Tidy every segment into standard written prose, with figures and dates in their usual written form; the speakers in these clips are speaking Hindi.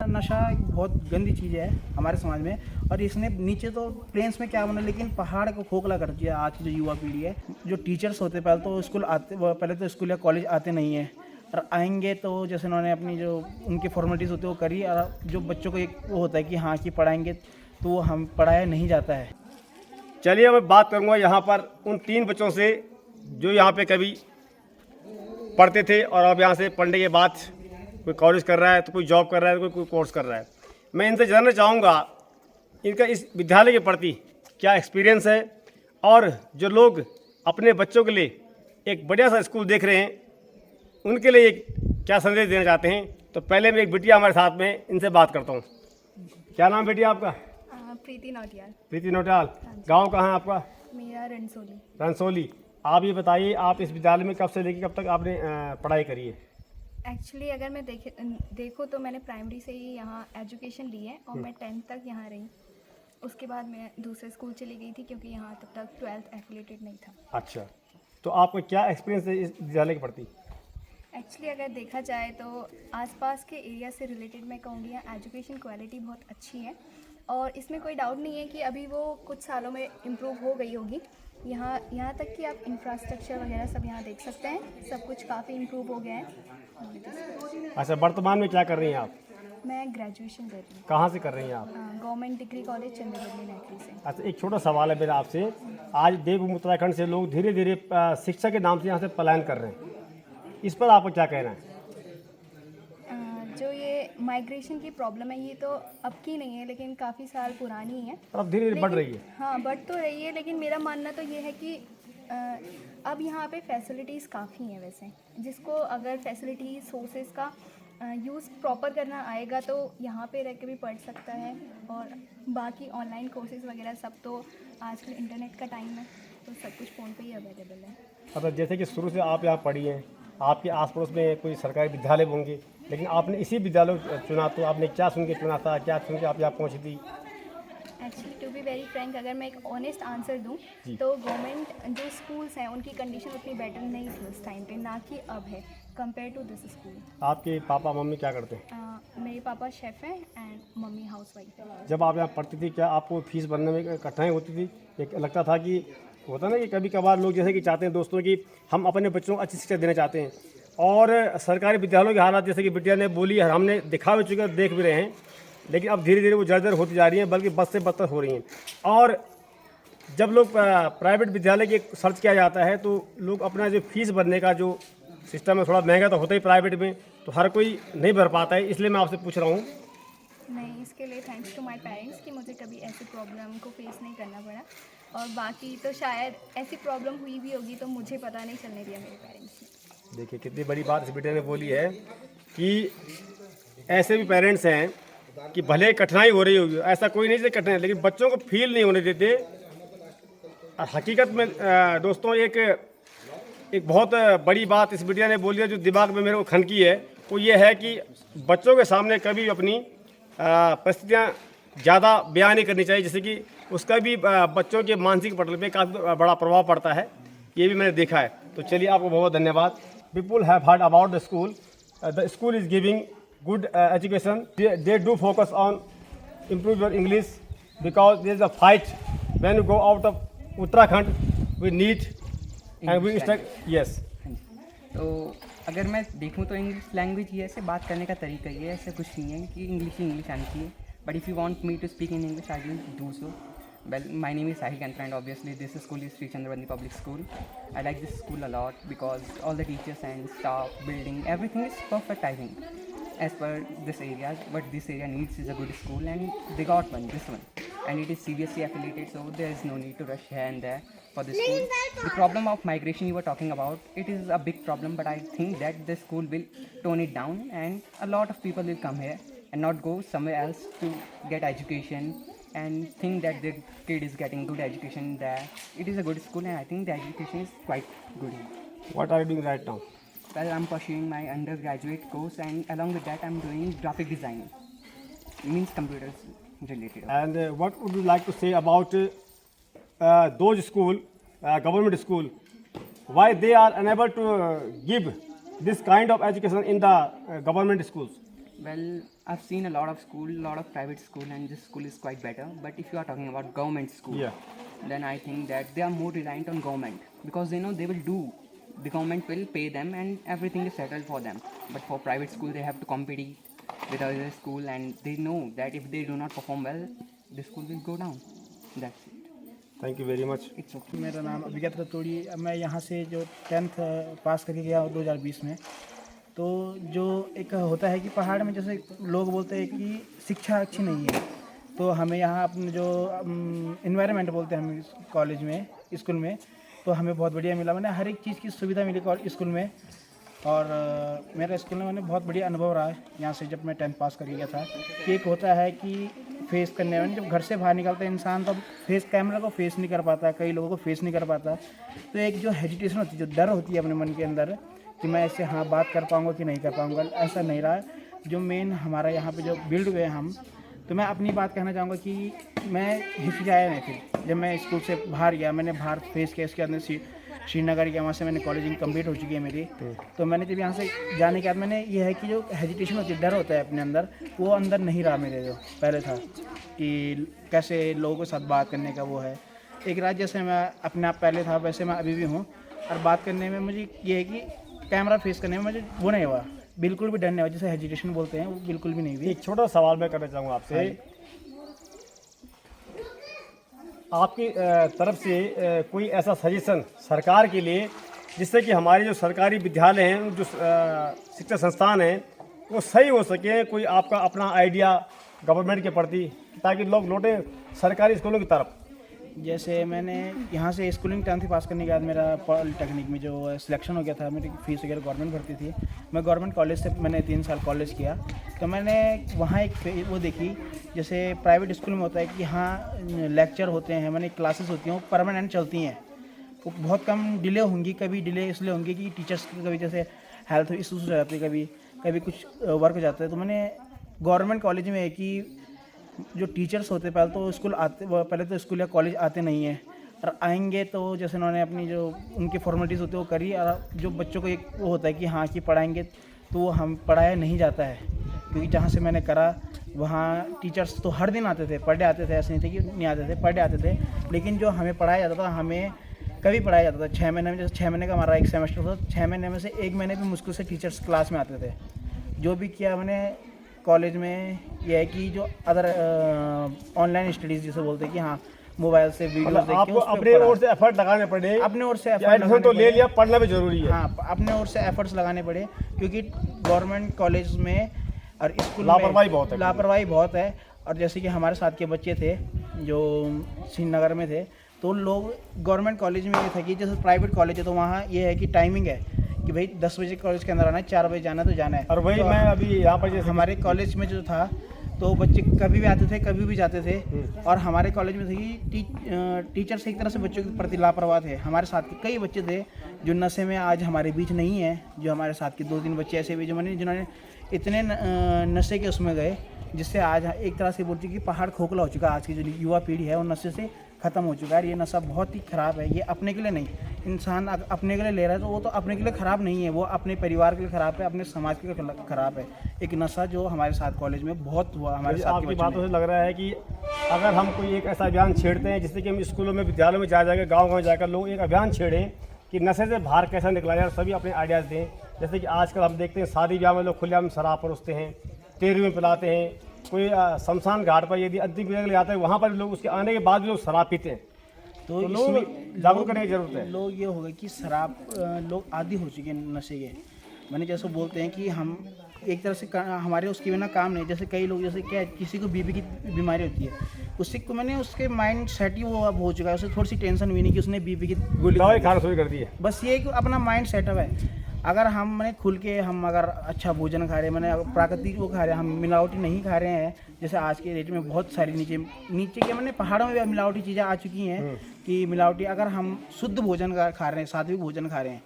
नशा एक बहुत गंदी चीज़ है हमारे समाज में। और इसने नीचे तो प्लेन्स में क्या बना, लेकिन पहाड़ को खोखला कर दिया आज की जो युवा पीढ़ी है। जो टीचर्स होते पहले तो स्कूल आते, पहले तो स्कूल या कॉलेज आते नहीं है, और आएंगे तो जैसे उन्होंने अपनी जो उनकी फॉर्मेलिटीज़ होती है वो करी, और जो बच्चों को एक वो होता है कि हाँ कि पढ़ाएंगे, तो वो हम पढ़ाया नहीं जाता है। चलिए मैं बात करूंगा यहाँ पर उन 3 बच्चों से जो यहाँ पे कभी पढ़ते थे और अब यहाँ से पढ़ने के बाद कोई कॉलेज कर रहा है, तो कोई जॉब कर रहा है, तो कोई कोर्स कर रहा है। मैं इनसे जानना चाहूँगा इनका इस विद्यालय के प्रति क्या एक्सपीरियंस है, और जो लोग अपने बच्चों के लिए एक बढ़िया सा स्कूल देख रहे हैं उनके लिए क्या संदेश देना चाहते हैं। तो पहले मैं एक बिटिया हमारे साथ में, इनसे बात करता हूँ। क्या नाम बेटी आपका? प्रीति नौटियाल। प्रीति नौटियाल। गांव कहाँ है आपका? मेरा रनसोली। रनसोली। आप ये बताइए, आप इस विद्यालय में कब से लेकर कब तक आपने पढ़ाई करी है? एक्चुअली अगर मैं देखो तो मैंने प्राइमरी से ही यहाँ एजुकेशन ली है और मैं 10th तक यहाँ रही। उसके बाद मैं दूसरे स्कूल चली गई थी क्योंकि यहाँ तब तक 12th एफिलेटेड नहीं था। अच्छा, तो आपका क्या एक्सपीरियंस है इस विद्यालय के प्रति? एक्चुअली अगर देखा जाए तो आसपास के एरिया से रिलेटेड मैं कहूँगी यहाँ एजुकेशन क्वालिटी बहुत अच्छी है, और इसमें कोई डाउट नहीं है कि अभी वो कुछ सालों में इम्प्रूव हो गई होगी। यहाँ तक कि आप इंफ्रास्ट्रक्चर वगैरह सब यहाँ देख सकते हैं, सब कुछ काफ़ी इम्प्रूव हो गया है। अच्छा, वर्तमान में क्या कर रही हैं आप? मैं ग्रेजुएशन कर रही हूँ। कहाँ से कर रही हैं आप? गवर्नमेंट डिग्री कॉलेज चंडीगढ़ नेत्री से। अच्छा, एक छोटा सवाल है मेरा आपसे। आज देवभूमि उत्तराखंड से लोग धीरे धीरे शिक्षा के नाम से यहाँ से पलायन कर रहे हैं, इस पर आपको क्या कहना है? जो ये माइग्रेशन की प्रॉब्लम है ये तो अब की नहीं है, लेकिन काफ़ी साल पुरानी है। अब धीरे धीरे बढ़ रही है। हाँ, बढ़ तो रही है, लेकिन मेरा मानना तो ये है कि अब यहाँ पे फैसिलिटीज़ काफ़ी हैं। वैसे जिसको अगर फैसिलिटी सोर्सेज का यूज़ प्रॉपर करना आएगा तो यहाँ पे रह के भी पढ़ सकता है। और बाकी ऑनलाइन कोर्सेज वगैरह सब तो आजकल इंटरनेट का टाइम है, तो सब कुछ फ़ोन पे ही अवेलेबल है। अच्छा, जैसे कि शुरू से आप यहाँ पढ़ी हैं, आपके आस पड़ोस में कोई सरकारी विद्यालय होंगे, लेकिन आपने इसी विद्यालय को चुना, तो आपने क्या सुन के चुना था, क्या सुन के आप यहाँ पहुँची थी? Actually to be very frank, अगर मैं एक ऑनेस्ट आंसर दूं तो गवर्नमेंट जो स्कूल्स हैं उनकी कंडीशन उतनी बेटर नहीं थी उस टाइम पे, ना कि अब है कंपेयर टू दिस स्कूल। आपके पापा मम्मी क्या करते हैं? मेरे पापा शेफ़ हैं एंड मम्मी हाउसवाइफ है। जब आप यहाँ पढ़ती थी क्या आपको फीस भरने में कठिनाई होती थी? एक लगता था कि होता ना कि कभी कभार लोग जैसे कि चाहते हैं दोस्तों कि हम अपने बच्चों को अच्छी शिक्षा देना चाहते हैं, और सरकारी विद्यालयों के हालात जैसे कि बिटिया ने बोली, हमने दिखा भी चुके, देख भी रहे हैं, लेकिन अब धीरे धीरे वो जर्जर होती जा रही हैं, बल्कि बद से बदतर हो रही हैं। और जब लोग प्राइवेट विद्यालय की सर्च किया जाता है तो लोग अपना जो फीस भरने का जो सिस्टम है, थोड़ा महंगा तो होता ही प्राइवेट में, तो हर कोई नहीं भर पाता है। इसलिए मैं आपसे पूछ रहा हूँ। नहीं, इसके लिए थैंक्स टू माय पेरेंट्स कि मुझे कभी ऐसी प्रॉब्लम को फेस नहीं करना पड़ा, और बाकी तो शायद ऐसी प्रॉब्लम हुई भी होगी तो मुझे पता नहीं चलने दिया मेरे पेरेंट्स ने। देखिए कितनी बड़ी बात इस बेटे ने बोली है कि ऐसे भी पेरेंट्स हैं कि भले कठिनाई हो रही होगी, ऐसा कोई नहीं से कठिनाई, लेकिन बच्चों को फील नहीं होने देते। और हकीकत में दोस्तों एक बहुत बड़ी बात इस बिटिया ने बोली है जो दिमाग में मेरे को खनकी है, वो ये है कि बच्चों के सामने कभी अपनी परिस्थितियाँ ज़्यादा बयान नहीं करनी चाहिए, जैसे कि उसका भी बच्चों के मानसिक पटल पे काफ़ी बड़ा प्रभाव पड़ता है, ये भी मैंने देखा है। तो चलिए, आपको बहुत धन्यवाद। People have heard about the school is giving good education. They do focus on improve your English, because there is a fight when you go out of Uttarakhand we need and we stuck. Yes. तो अगर मैं देखूँ तो इंग्लिश लैंग्वेज ये ऐसे बात करने का तरीका ये ऐसे कुछ नहीं है कि इंग्लिश आनी चाहिए, but if you want me to speak in English I will do so. Well, my name is Sahil Kantra and obviously this school is Sri Chandrabandhi Public School. I like this school a lot because all the teachers and staff, building, everything is perfect, I think, as per this area. What this area needs is a good school, and they got this one. And it is CBSE affiliated, so there is no need to rush here and there for this school. The problem of migration you were talking about, it is a big problem, but I think that the school will tone it down and a lot of people will come here and not go somewhere else to get education and think that the kid is getting good education there. It is a good school and I think the education is quite good here. What are you doing right now? Well, I'm pursuing my undergraduate course and along with that I'm doing graphic design, means computers related. And what would you like to say about those government school, why they are unable to give this kind of education in the government schools? Well, I've seen a lot of school, lot of private school, and this school is quite better. But if you are talking about government school, then I think that they are more reliant on government because they know they will do. The government will pay them and everything is settled for them. But for private school, they have to compete with other school, and they know that if they do not perform well, the school will go down. That's it. Thank you very much. It's okay. मेरा नाम अभिगत रतोड़ी। मैं यहाँ से जो 10th पास करके गया 2020 में। तो जो एक होता है कि पहाड़ में जैसे लोग बोलते हैं कि शिक्षा अच्छी नहीं है, तो हमें यहाँ अपने जो इन्वायरमेंट बोलते हैं हम कॉलेज में, स्कूल में, तो हमें बहुत बढ़िया मिला। मैंने हर एक चीज़ की सुविधा मिली स्कूल में। और मेरा स्कूल में मैंने बहुत बढ़िया अनुभव रहा है यहाँ से जब मैं 10th पास करके गया था। कि एक होता है कि फेस करने में, जब घर से बाहर निकलता है इंसान तो फेस कैमरा को फेस नहीं कर पाता, कई लोगों को फेस नहीं कर पाता। तो एक जो हेजिटेशन होती है, जो डर होती है अपने मन के अंदर कि मैं ऐसे हाँ बात कर पाऊँगा कि नहीं कर पाऊँगा, ऐसा नहीं रहा। जो मेन हमारा यहाँ पे जो बिल्ड हुए हम, तो मैं अपनी बात कहना चाहूँगा कि मैं हिचकिचाया नहीं। फिर जब मैं स्कूल से बाहर गया, मैंने बाहर फेस किया, इसके अंदर श्रीनगर गया, वहाँ से मैंने कॉलेजिंग कंप्लीट हो चुकी है मेरी। तो मैंने जब यहाँ से जाने के बाद मैंने ये है कि जो हेजिटेशन होती है, डर होता है अपने अंदर, वो अंदर नहीं रहा मेरे जो पहले था कि कैसे लोगों के साथ बात करने का वो है। एक रात जैसे मैं अपने आप पहले था वैसे मैं अभी भी हूँ। और बात करने में मुझे ये है कि कैमरा फेस करने में मुझे वो नहीं हुआ, बिल्कुल भी डर नहीं हुआ, जैसे हेजिटेशन बोलते हैं वो बिल्कुल भी नहीं हुई। एक छोटा सवाल मैं करना चाहूँगा आपसे। आपकी तरफ से कोई ऐसा सजेशन सरकार के लिए जिससे कि हमारे जो सरकारी विद्यालय हैं, जो शिक्षा संस्थान हैं, वो सही हो सके, कोई आपका अपना आइडिया गवर्नमेंट के प्रति, ताकि लोग लौटें सरकारी स्कूलों की तरफ? जैसे मैंने यहाँ से स्कूलिंग 10th पास करने के बाद मेरा पॉलिटेक्निक में जो सिलेक्शन हो गया था, मेरी फीस वगैरह गवर्नमेंट भरती थी। मैं गवर्नमेंट कॉलेज से मैंने 3 साल कॉलेज किया। तो मैंने वहाँ एक वो देखी, जैसे प्राइवेट स्कूल में होता है कि हाँ लेक्चर होते हैं, मैंने क्लासेस होती हैं, वो परमानेंट चलती हैं, वो बहुत कम डिले होंगी। कभी डिले इसलिए होंगी कि टीचर्स की कभी जैसे हेल्थ इशूज़ हो जाते हैं, कभी कुछ वर्क हो जाता है। तो मैंने गवर्नमेंट कॉलेज में है कि जो टीचर्स होते पहले तो स्कूल या कॉलेज आते नहीं हैं, और आएंगे तो जैसे उन्होंने अपनी जो उनकी फॉर्मेलिटीज़ होती है वो करी, और जो बच्चों को एक वो होता है कि हाँ कि पढ़ाएंगे, तो वो हम पढ़ाया नहीं जाता है। क्योंकि जहाँ से मैंने करा वहाँ टीचर्स तो हर दिन आते थे, पर डे आते थे, ऐसे नहीं थे कि नहीं आते थे, पर डे आते थे। लेकिन जो हमें पढ़ाया जाता था, हमें कभी पढ़ाया जाता था 6 महीने में, जैसे 6 महीने का हमारा एक सेमेस्टर था, 6 महीने में से 1 महीने भी मुश्किल से टीचर्स क्लास में आते थे। जो भी किया मैंने कॉलेज में, यह है कि जो अदर ऑनलाइन स्टडीज़ जिसे बोलते हैं कि हाँ मोबाइल से वीडियो देख के आपको अपने ओर से एफर्ट लगाने पड़े, अपने ओर से एडमिशन तो ले लिया, पढ़ना भी जरूरी है। हाँ, अपने ओर से एफर्ट्स लगाने पड़े, क्योंकि गवर्नमेंट कॉलेज में और स्कूल में लापरवाही बहुत है। और जैसे कि हमारे साथ के बच्चे थे जो श्रीनगर में थे, तो लोग गवर्नमेंट कॉलेज में ये था कि जैसे प्राइवेट कॉलेज है तो वहाँ ये है कि टाइमिंग है कि भाई 10 बजे कॉलेज के अंदर आना है, 4 बजे जाना है तो जाना है। और वही तो मैं अभी यहाँ पर जैसे हमारे कॉलेज में जो था, तो बच्चे कभी भी आते थे, कभी भी जाते थे। और हमारे कॉलेज में थे कि टीचर्स एक तरह से बच्चों के प्रति लापरवाह थे। हमारे साथ के कई बच्चे थे जो नशे में आज हमारे बीच नहीं है। जो हमारे साथ के 2-3 बच्चे ऐसे भी जिन्होंने इतने नशे के उसमें गए, जिससे आज एक तरह से बोलती कि पहाड़ खोखला हो चुका है। आज की जो युवा पीढ़ी है वो नशे से ख़त्म हो चुका है। ये नशा बहुत ही ख़राब है। ये अपने के लिए नहीं, इंसान अपने के लिए ले रहा है तो वो तो अपने के लिए ख़राब नहीं है, वो अपने परिवार के लिए ख़राब है, अपने समाज के लिए ख़राब है। एक नशा जो हमारे साथ कॉलेज में बहुत हुआ। हमारे साथ आपकी बातों से लग रहा है कि अगर हम कोई एक ऐसा अभियान छेड़ते हैं, जिससे कि हम स्कूलों में, विद्यालयों में जाकर, गाँव जाकर लोग एक अभियान छेड़ें कि नशे से बाहर कैसे निकला जाए, सभी अपने आइडियाज़ दें। जैसे कि आजकल हम देखते हैं शादी ब्याह में लोग खुलेआम शराब परोसते हैं, तेरवी में पिलाते हैं। कोई शमशान घाट पर यदि अंतिम क्रिया के लिए आता है, वहाँ पर लोग उसके आने के बाद भी लोग शराब पीते हैं। तो लोग जागरूक करने की जरूरत है। लोग ये होगा कि शराब लोग आदी हो चुके हैं नशे के। मैंने जैसे बोलते हैं कि हम एक तरह से हमारे उसके बिना काम नहीं। जैसे कई लोग, जैसे क्या किसी को बीपी की बीमारी होती है, उससे को मैंने उसके माइंड सेट ही वो अब हो चुका है, उसे थोड़ी सी टेंशन भी नहीं कि उसने बीपी की गोली खाना शुरू कर दी है। बस ये कि अपना माइंड सेटअप है। अगर हम मैंने खुल के हम अगर अच्छा भोजन खा रहे हैं, मैंने प्राकृतिक वो खा रहे हैं, हम मिलावटी नहीं खा रहे हैं। जैसे आज के डेट में बहुत सारी नीचे के मैंने पहाड़ों में भी मिलावटी चीज़ें आ चुकी हैं कि मिलावटी। अगर हम शुद्ध भोजन खा रहे हैं, सात्विक भोजन खा रहे हैं,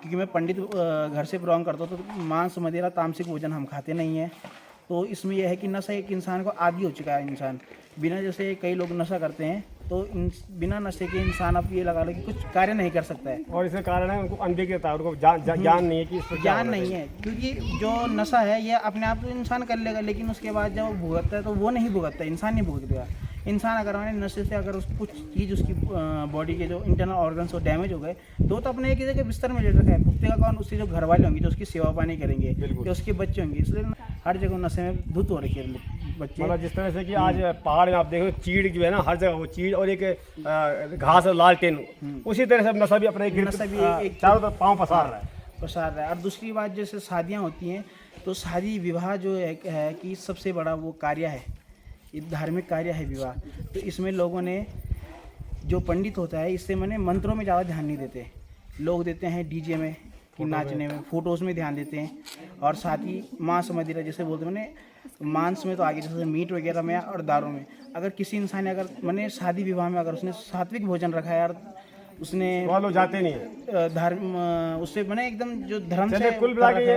क्योंकि मैं पंडित घर से बिलोंग करता हूँ, तो मांस मदिरा तामसिक भोजन हम खाते नहीं हैं। तो इसमें यह है कि नशा एक इंसान को आदी हो चुका है। इंसान बिना, जैसे कई लोग नशा करते हैं तो बिना नशे के इंसान आप ये लगा लो कि कुछ कार्य नहीं कर सकता है। और इसका कारण है उनको अनभिज्ञता, उनको ज्ञान नहीं है कि इस पर क्या ज्ञान होना नहीं चाहिए। है, क्योंकि जो नशा है ये अपने आप तो इंसान कर लेगा, लेकिन उसके बाद जब वो भुगतता है तो वो नहीं भुगतता, इंसान नहीं भुगतेगा। इंसान अगर मैंने नशे से अगर कुछ चीज़ उसकी बॉडी के जो इंटरनल ऑर्गन्स हो डैमेज हो गए तो अपने एक जगह बिस्तर में लेट रखा है, भुगतेगा कौन? उसके जो घर वाले होंगे जो उसकी सेवा पानी करेंगे, जो उसके बच्चे होंगे। इसलिए हर जगह नशे में धुत हो रखे हैं बच्चे। मतलब जिस तरह से कि आज पहाड़ में आप देखो चीड़ जो है ना, हर जगह वो चीड़ और एक घास और लालटेन, उसी तरह से नशा भी अपने नशा भी एक चारों तरफ पाँव पसार रहा है। प्रसार रहा है। और दूसरी बात, जैसे शादियाँ होती हैं तो शादी विवाह जो है कि सबसे बड़ा वो कार्य है, ये धार्मिक कार्य है विवाह। तो इसमें लोगों ने जो पंडित होता है इससे मैंने मंत्रों में ज़्यादा ध्यान नहीं देते, लोग देते हैं डीजे में कि नाचने में, फोटोज़ में ध्यान देते हैं। और साथ ही मांस मदिरा जैसे बोलते हैं, मैंने मांस में तो आगे जैसे मीट वगैरह में और दारू में। अगर किसी इंसान ने अगर मैंने शादी विवाह में अगर उसने सात्विक भोजन रखा है और उसने वहाँ लोग जाते नहीं है। धर्म उससे मैंने एकदम जो धर्म चलिए, से कुल मिला के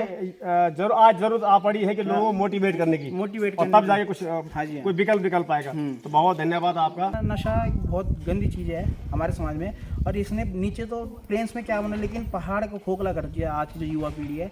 जरूर आज जरूरत आ पड़ी है कि लोगों को मोटिवेट करने की, मोटिवेट और तब जाके कुछ हाँ जी, हाँ। कोई विकल्प आएगा। तो बहुत धन्यवाद आपका। नशा एक बहुत गंदी चीज़ है हमारे समाज में, और इसने नीचे तो प्लेन्स में क्या बना, लेकिन पहाड़ को खोखला कर दिया आज की जो युवा पीढ़ी है।